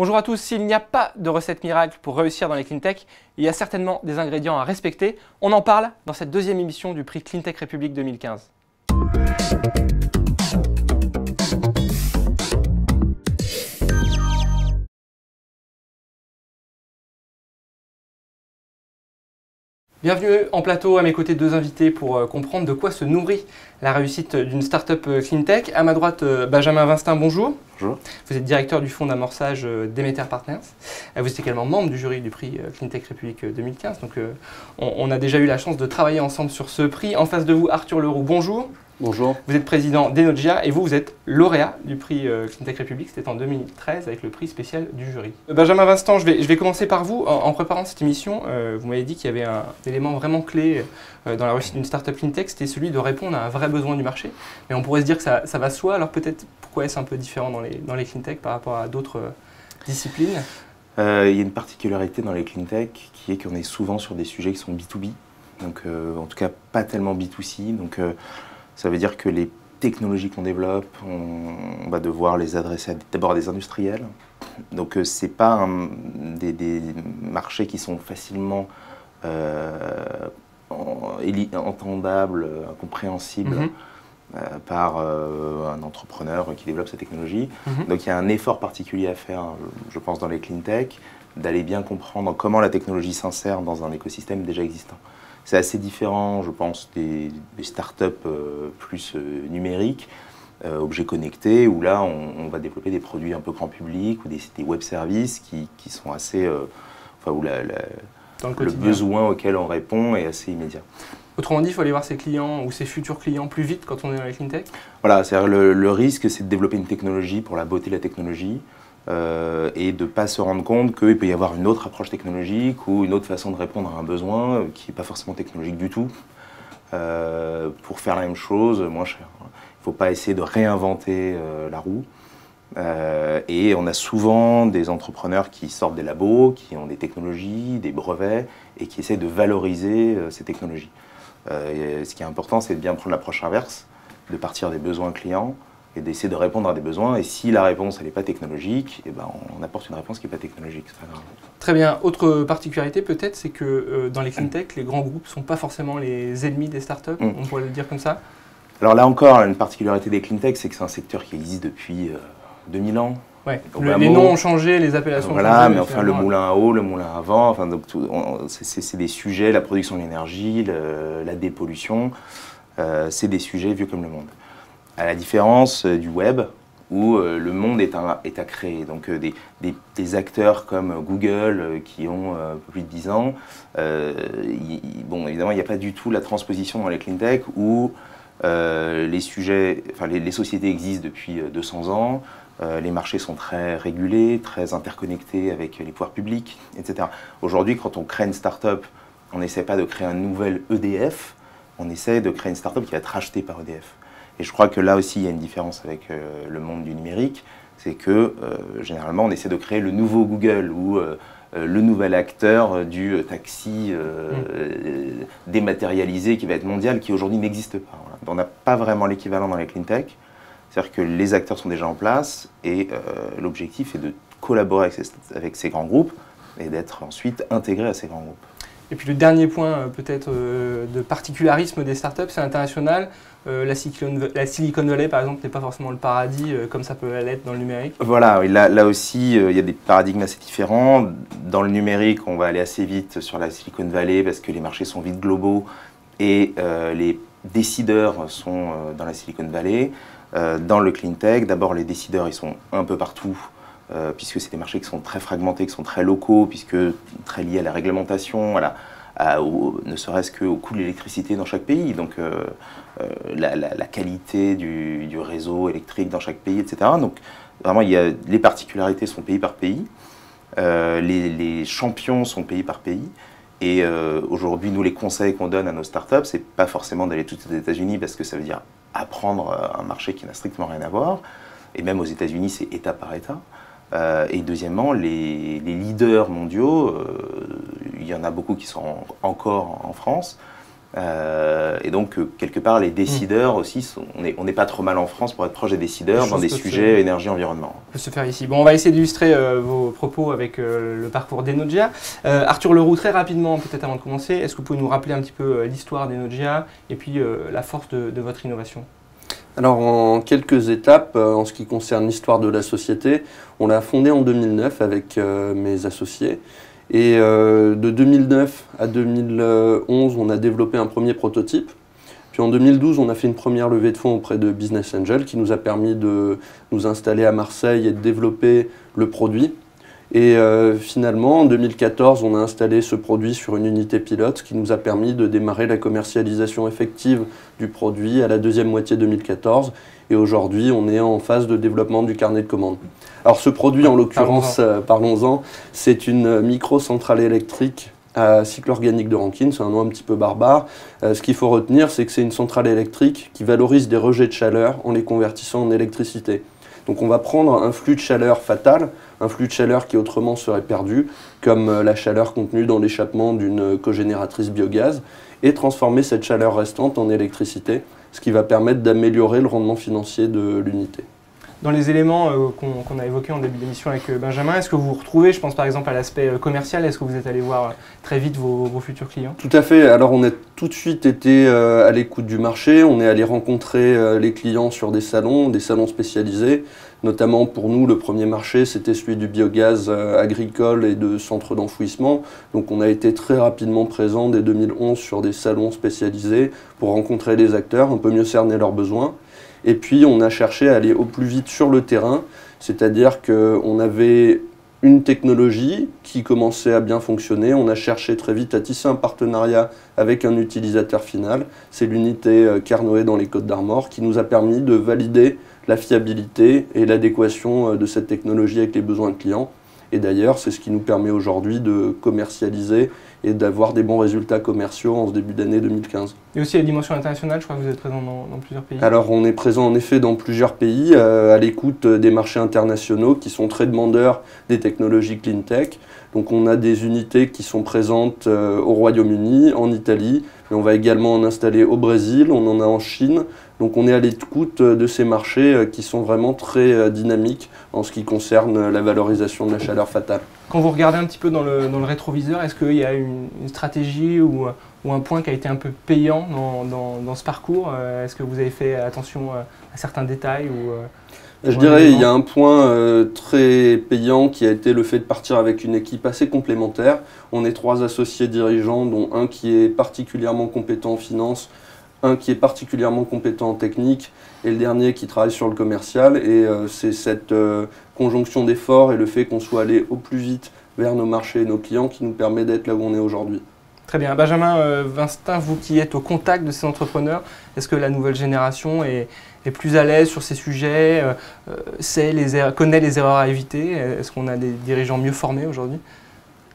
Bonjour à tous, s'il n'y a pas de recette miracle pour réussir dans les cleantech, il y a certainement des ingrédients à respecter. On en parle dans cette deuxième émission du prix Cleantech République 2015. Bienvenue en plateau, à mes côtés deux invités pour comprendre de quoi se nourrit la réussite d'une start-up cleantech. À ma droite, Benjamin Vinstin, bonjour. Bonjour. Vous êtes directeur du fonds d'amorçage Demeter Partners. Vous êtes également membre du jury du prix Cleantech République 2015. Donc on a déjà eu la chance de travailler ensemble sur ce prix. En face de vous, Arthur Leroux, bonjour. Bonjour. Vous êtes président d'Enogia et vous êtes lauréat du prix Cleantech République. C'était en 2013 avec le prix spécial du jury. Benjamin Vinstin, je vais commencer par vous. En préparant cette émission, vous m'avez dit qu'il y avait un élément vraiment clé dans la réussite d'une startup cleantech, c'était celui de répondre à un vrai besoin du marché. Mais on pourrait se dire que ça va de soi. Alors peut-être pourquoi est-ce un peu différent dans les cleantech par rapport à d'autres disciplines? Il y a une particularité dans les cleantech qui est qu'on est souvent sur des sujets qui sont B2B. Donc en tout cas pas tellement B2C. Donc ça veut dire que les technologies qu'on développe, on va devoir les adresser d'abord à des industriels. Donc ce n'est pas des marchés qui sont facilement entendables, compréhensibles par un entrepreneur qui développe sa technologie. Donc il y a un effort particulier à faire, je pense, dans les cleantech, d'aller bien comprendre comment la technologie s'insère dans un écosystème déjà existant. C'est assez différent, je pense, des startups plus numériques, objets connectés, où là, on va développer des produits un peu grand public ou des web services qui sont assez... où le besoin auquel on répond est assez immédiat. Autrement dit, il faut aller voir ses clients ou ses futurs clients plus vite quand on est dans les cleantech? Voilà, c'est-à-dire le risque, c'est de développer une technologie pour la beauté de la technologie, et de ne pas se rendre compte qu'il peut y avoir une autre approche technologique ou une autre façon de répondre à un besoin qui n'est pas forcément technologique du tout, pour faire la même chose moins cher. Il ne faut pas essayer de réinventer la roue. Et on a souvent des entrepreneurs qui sortent des labos, qui ont des technologies, des brevets, et qui essaient de valoriser ces technologies. Ce qui est important, c'est de bien prendre l'approche inverse, de partir des besoins clients, et d'essayer de répondre à des besoins. Et si la réponse n'est pas technologique, eh ben, on apporte une réponse qui n'est pas technologique. C'est pas grave. Très bien. Autre particularité peut-être, c'est que dans les cleantech, les grands groupes ne sont pas forcément les ennemis des startups, on pourrait le dire comme ça. Alors là encore, une particularité des cleantech, c'est que c'est un secteur qui existe depuis 2000 ans. Ouais. Les noms ont changé, les appellations ont changé. Voilà, mais enfin le moulin à eau, le moulin à vent, enfin, c'est des sujets, la production d'énergie, la dépollution, c'est des sujets vieux comme le monde. À la différence du web, où le monde est à créer. Donc des acteurs comme Google qui ont un peu plus de 10 ans, bon, évidemment, il n'y a pas du tout la transposition dans les cleantech où les sociétés existent depuis 200 ans, les marchés sont très régulés, très interconnectés avec les pouvoirs publics, etc. Aujourd'hui, quand on crée une start-up, on n'essaie pas de créer un nouvel EDF, on essaie de créer une start-up qui va être rachetée par EDF. Et je crois que là aussi, il y a une différence avec le monde du numérique, c'est que généralement, on essaie de créer le nouveau Google ou le nouvel acteur du taxi dématérialisé qui va être mondial, qui aujourd'hui n'existe pas. Voilà. On n'a pas vraiment l'équivalent dans les cleantech, c'est-à-dire que les acteurs sont déjà en place et l'objectif est de collaborer avec ces grands groupes et d'être ensuite intégré à ces grands groupes. Et puis le dernier point peut-être de particularisme des startups, c'est international. La Silicon Valley, par exemple, n'est pas forcément le paradis comme ça peut l'être dans le numérique. Voilà, là aussi, il y a des paradigmes assez différents. Dans le numérique, on va aller assez vite sur la Silicon Valley parce que les marchés sont vite globaux et les décideurs sont dans la Silicon Valley. Dans le cleantech, d'abord, les décideurs, ils sont un peu partout. Puisque c'est des marchés qui sont très fragmentés, qui sont très locaux, puisque très liés à la réglementation, ne serait-ce qu'au coût de l'électricité dans chaque pays, donc la qualité du réseau électrique dans chaque pays, etc. Donc vraiment, les particularités sont pays par pays, les champions sont pays par pays, et aujourd'hui, nous, les conseils qu'on donne à nos startups, c'est pas forcément d'aller tout aux États-Unis, parce que ça veut dire apprendre un marché qui n'a strictement rien à voir, et même aux États-Unis, c'est État par État. Et deuxièmement, les leaders mondiaux, il y en a beaucoup qui sont encore en France, Et donc, quelque part, les décideurs aussi, on n'est pas trop mal en France pour être proche des décideurs dans des sujets énergie-environnement. Peut se faire ici. Bon, on va essayer d'illustrer vos propos avec le parcours d'Enogia. Arthur Leroux, très rapidement, peut-être avant de commencer, est-ce que vous pouvez nous rappeler un petit peu l'histoire d'Enogia et puis la force de votre innovation? Alors, en quelques étapes, en ce qui concerne l'histoire de la société, on l'a fondée en 2009 avec mes associés. Et de 2009 à 2011, on a développé un premier prototype. Puis en 2012, on a fait une première levée de fonds auprès de Business Angel qui nous a permis de nous installer à Marseille et de développer le produit. Et finalement, en 2014, on a installé ce produit sur une unité pilote, ce qui nous a permis de démarrer la commercialisation effective du produit à la deuxième moitié 2014. Et aujourd'hui, on est en phase de développement du carnet de commandes. Alors ce produit, en l'occurrence, parlons-en, c'est une micro-centrale électrique à cycle organique de Rankine, c'est un nom un petit peu barbare. Ce qu'il faut retenir, c'est que c'est une centrale électrique qui valorise des rejets de chaleur en les convertissant en électricité. Donc on va prendre un flux de chaleur fatal, un flux de chaleur qui autrement serait perdu, comme la chaleur contenue dans l'échappement d'une cogénératrice biogaz, et transformer cette chaleur restante en électricité, ce qui va permettre d'améliorer le rendement financier de l'unité. Dans les éléments qu'on a évoqués en début d'émission avec Benjamin, est-ce que vous retrouvez, je pense par exemple à l'aspect commercial, est-ce que vous êtes allé voir très vite vos futurs clients? Tout à fait. Alors on a tout de suite été à l'écoute du marché, on est allé rencontrer les clients sur des salons spécialisés. Notamment pour nous, le premier marché, c'était celui du biogaz agricole et de centres d'enfouissement. Donc on a été très rapidement présent dès 2011 sur des salons spécialisés pour rencontrer les acteurs, un peu mieux cerner leurs besoins. Et puis on a cherché à aller au plus vite sur le terrain, c'est-à-dire qu'on avait une technologie qui commençait à bien fonctionner. On a cherché très vite à tisser un partenariat avec un utilisateur final. C'est l'unité Carnoët dans les Côtes-d'Armor qui nous a permis de valider la fiabilité et l'adéquation de cette technologie avec les besoins de clients. Et d'ailleurs, c'est ce qui nous permet aujourd'hui de commercialiser et d'avoir des bons résultats commerciaux en ce début d'année 2015. Et aussi la dimension internationale, je crois que vous êtes présent dans plusieurs pays. Alors on est présent en effet dans plusieurs pays, à l'écoute des marchés internationaux qui sont très demandeurs des technologies clean tech. Donc on a des unités qui sont présentes au Royaume-Uni, en Italie, mais on va également en installer au Brésil, on en a en Chine. Donc on est à l'écoute de ces marchés qui sont vraiment très dynamiques en ce qui concerne la valorisation de la chaleur fatale. Quand vous regardez un petit peu dans le rétroviseur, est-ce qu'il y a une stratégie ou un point qui a été un peu payant dans ce parcours? Est-ce que vous avez fait attention à certains détails Je dirais qu'il y a un point très payant qui a été le fait de partir avec une équipe assez complémentaire. On est 3 associés dirigeants, dont un qui est particulièrement compétent en finance, un qui est particulièrement compétent en technique et le dernier qui travaille sur le commercial. Et c'est cette conjonction d'efforts et le fait qu'on soit allé au plus vite vers nos marchés et nos clients qui nous permet d'être là où on est aujourd'hui. Très bien. Benjamin Vinstin, vous qui êtes au contact de ces entrepreneurs, est-ce que la nouvelle génération est plus à l'aise sur ces sujets, connaît les erreurs à éviter? Est-ce qu'on a des dirigeants mieux formés aujourd'hui?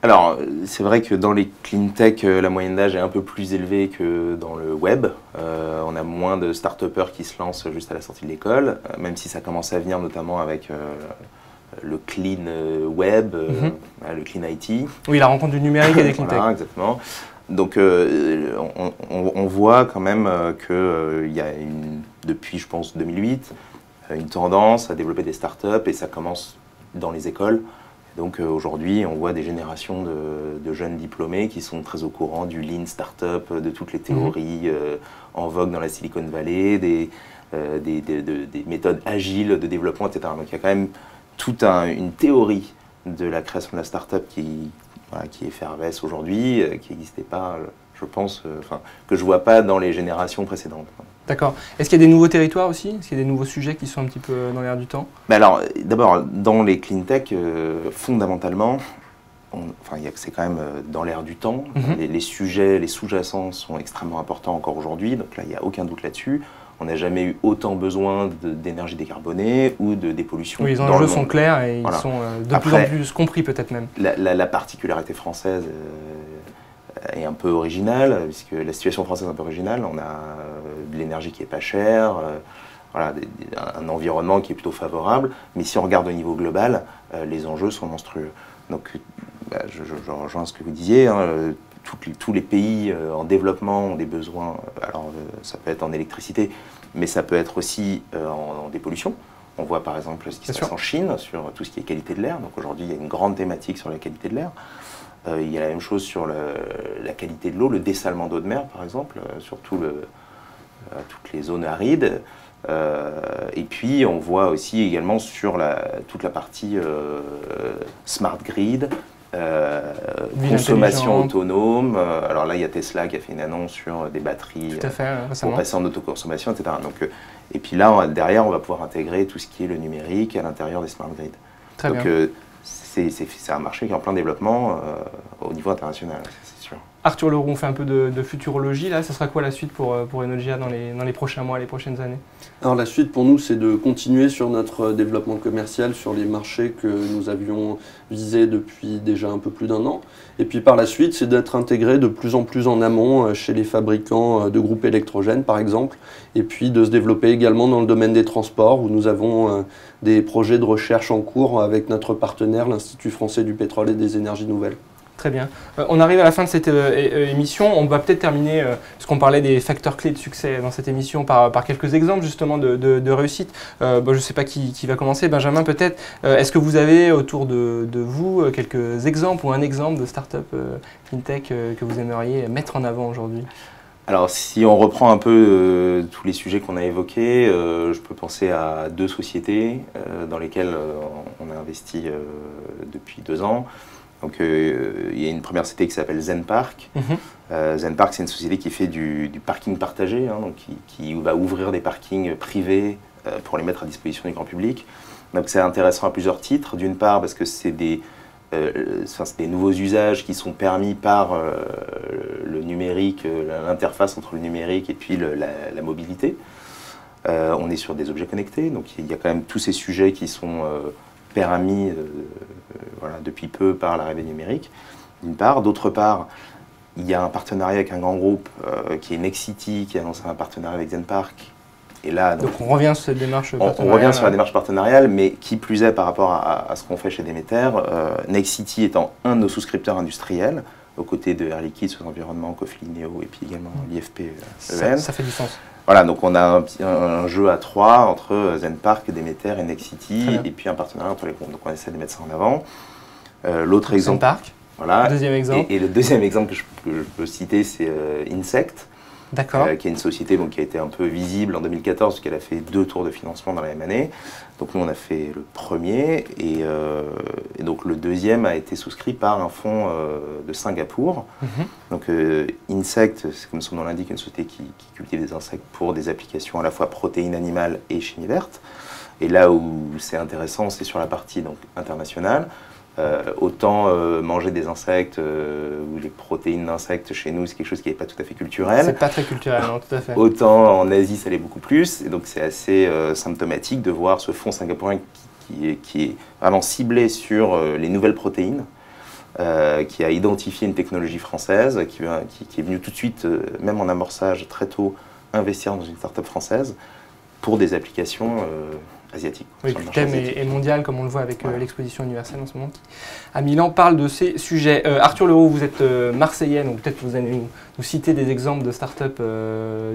Alors, c'est vrai que dans les clean tech, la moyenne d'âge est un peu plus élevée que dans le web. On a moins de start-upers qui se lancent juste à la sortie de l'école, même si ça commence à venir notamment avec le clean web, le clean IT. Oui, la rencontre du numérique et des clean tech. Voilà, exactement. Donc, on voit quand même qu'il y a, depuis, je pense, 2008, une tendance à développer des startups et ça commence dans les écoles. Donc aujourd'hui, on voit des générations de jeunes diplômés qui sont très au courant du Lean Startup, de toutes les théories en vogue dans la Silicon Valley, des méthodes agiles de développement, etc. Donc il y a quand même toute une théorie de la création de la startup qui effervesce aujourd'hui, qui n'existait pas, je pense, que je ne vois pas dans les générations précédentes. D'accord. Est-ce qu'il y a des nouveaux territoires aussi? Est-ce qu'il y a des nouveaux sujets qui sont un petit peu dans l'air du temps? Alors, d'abord, dans les clean tech, fondamentalement, c'est quand même dans l'air du temps. Les sujets, les sous-jacents sont extrêmement importants encore aujourd'hui. Donc là, il n'y a aucun doute là-dessus. On n'a jamais eu autant besoin d'énergie décarbonée ou de dépollution. Oui, les enjeux sont clairs et ils sont de plus en plus compris peut-être même. La particularité française est un peu originale, puisque la situation française est un peu originale. On a de l'énergie qui est pas chère, un environnement qui est plutôt favorable. Mais si on regarde au niveau global, les enjeux sont monstrueux. Donc, je rejoins ce que vous disiez. tous les pays en développement ont des besoins, alors ça peut être en électricité, mais ça peut être aussi en dépollution. On voit par exemple ce qui se passe en Chine sur tout ce qui est qualité de l'air. Donc aujourd'hui, il y a une grande thématique sur la qualité de l'air. Il y a la même chose sur la qualité de l'eau, le dessalement d'eau de mer par exemple, sur toutes les zones arides. Et puis on voit aussi également sur toute la partie smart grid, consommation autonome. Alors là, il y a Tesla qui a fait une annonce sur des batteries pour passer en autoconsommation, etc. Donc, et puis là, derrière, on va pouvoir intégrer tout ce qui est le numérique à l'intérieur des smart grids. Donc c'est un marché qui est en plein développement au niveau international, c'est sûr. Arthur Leroux, on fait un peu de futurologie là. Ça sera quoi la suite pour Enogia dans les prochains mois, les prochaines années? Alors la suite pour nous, c'est de continuer sur notre développement commercial sur les marchés que nous avions visés depuis déjà un peu plus d'1 an. Et puis par la suite, c'est d'être intégré de plus en plus en amont chez les fabricants de groupes électrogènes par exemple. Et puis de se développer également dans le domaine des transports où nous avons des projets de recherche en cours avec notre partenaire, l'Institut français du pétrole et des énergies nouvelles. Très bien. On arrive à la fin de cette émission. On va peut-être terminer, parce qu'on parlait des facteurs clés de succès dans cette émission, par quelques exemples justement de réussite. Je ne sais pas qui va commencer. Benjamin, peut-être. Est-ce que vous avez autour de vous quelques exemples ou un exemple de start-up FinTech que vous aimeriez mettre en avant aujourd'hui? Alors, si on reprend un peu tous les sujets qu'on a évoqués, je peux penser à 2 sociétés dans lesquelles on a investi depuis 2 ans. Donc, il y a une première société qui s'appelle Zenpark. Zenpark, c'est une société qui fait du parking partagé, hein, donc qui va ouvrir des parkings privés pour les mettre à disposition du grand public. Donc, c'est intéressant à plusieurs titres. D'une part, parce que c'est des nouveaux usages qui sont permis par le numérique, l'interface entre le numérique et puis la mobilité. On est sur des objets connectés, donc il y a quand même tous ces sujets qui sont permis depuis peu par l'arrivée numérique, d'une part. D'autre part, il y a un partenariat avec un grand groupe qui est Nexity, qui a lancé un partenariat avec Zenpark. Et là, donc on revient sur cette démarche partenariale. On revient sur la démarche partenariale, mais qui plus est par rapport à ce qu'on fait chez Demeter, Nexity étant un de nos souscripteurs industriels, aux côtés de Air Liquide, Sous Environnement, Coflineo et puis également l'IFP EN. Ça fait du sens. Voilà, donc on a un jeu à 3 entre Zenpark, Demeter et Nexity, et puis un partenariat entre les groupes. Donc on essaie de mettre ça en avant. L'autre exemple. Zenpark. Voilà. Deuxième exemple. Et le deuxième exemple que je peux citer, c'est Insect. D'accord. Qui est une société qui a été un peu visible en 2014, parce qu'elle a fait 2 tours de financement dans la même année. Donc nous, on a fait le premier, et donc le deuxième a été souscrit par un fonds de Singapour. Donc Insect, c'est comme son nom l'indique, une société qui cultive des insectes pour des applications à la fois protéines animales et chimie verte. Et là où c'est intéressant, c'est sur la partie internationale. Autant manger des insectes ou les protéines d'insectes chez nous, c'est quelque chose qui n'est pas tout à fait culturel. C'est pas très culturel, non, tout à fait. Autant en Asie, ça l'est beaucoup plus. Et donc c'est assez symptomatique de voir ce fonds singapourien qui est vraiment ciblé sur les nouvelles protéines, qui a identifié une technologie française, qui est venu tout de suite, même en amorçage très tôt, investir dans une start-up française pour des applications asiatique. Oui, le thème est mondial, comme on le voit avec l'exposition universelle en ce moment, qui à Milan parle de ces sujets. Arthur Leroux, vous êtes marseillais, donc peut-être que vous allez nous citer des exemples de start-up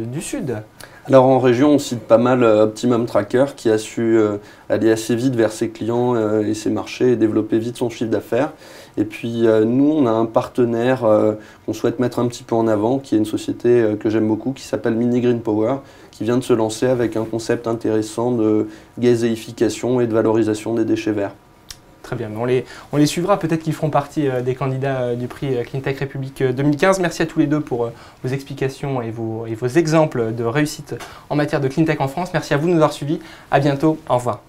du Sud. Alors en région, on cite pas mal Optimum Tracker qui a su aller assez vite vers ses clients et ses marchés et développer vite son chiffre d'affaires. Et puis nous, on a un partenaire qu'on souhaite mettre un petit peu en avant, qui est une société que j'aime beaucoup, qui s'appelle Mini Green Power, qui vient de se lancer avec un concept intéressant de gazéification et de valorisation des déchets verts. Très bien, on les suivra, peut-être qu'ils feront partie des candidats du prix Cleantech République 2015. Merci à tous les deux pour vos explications et vos exemples de réussite en matière de Cleantech en France. Merci à vous de nous avoir suivis. À bientôt, au revoir.